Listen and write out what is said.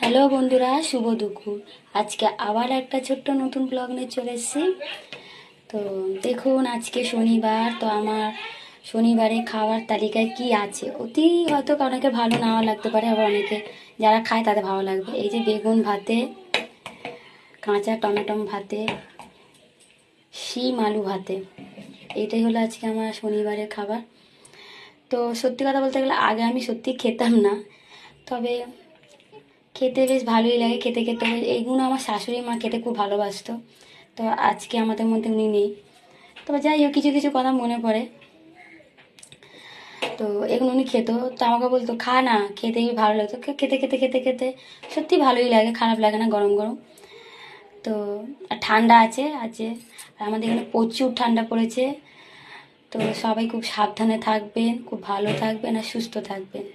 Hello বন্ধুরা, শুভ দুপুর। আজকে আবার একটা ছোট্ট নতুন ব্লগ নিয়ে চলে এসেছি। তো দেখুন, আজকে শনিবার। তো আমার শনিবারে খাওয়ার তালিকায় কি আছে, অতি হয়তো অনেকে ভালো নাও লাগতে পারে, আবার অনেকে যারা খায় তাদের ভালো লাগবে। এই যে বেগুন ভাতে, কাঁচা টমেটো ভাতে, শিম আলু ভাতে, এইটাই হলো আজকে আমার শনিবারের খাবার। তো সত্যি কথা বলতে গেলে আগে আমি সত্যি খেতাম না, তবে খেতে বেশ ভালোই লাগে। খেতে খেতে এইগুলো আমার শাশুড়ি মা খেতে খুব ভালোবাসতো। তো আজকে আমাদের মধ্যে উনি নেই, তবে যাই হোক কিছু কিছু কথা মনে পড়ে। তো এগুলো উনি খেত, তো আমাকে বলতো খা না, খেতেই ভালো লাগতো। খেতে খেতে খেতে খেতে সত্যি ভালোই লাগে, খারাপ লাগে না গরম গরম। তো আর ঠান্ডা আছে আছে আর আমাদের এখানে প্রচুর ঠান্ডা পড়েছে। তো সবাই খুব সাবধানে থাকবেন, খুব ভালো থাকবেন আর সুস্থ থাকবেন।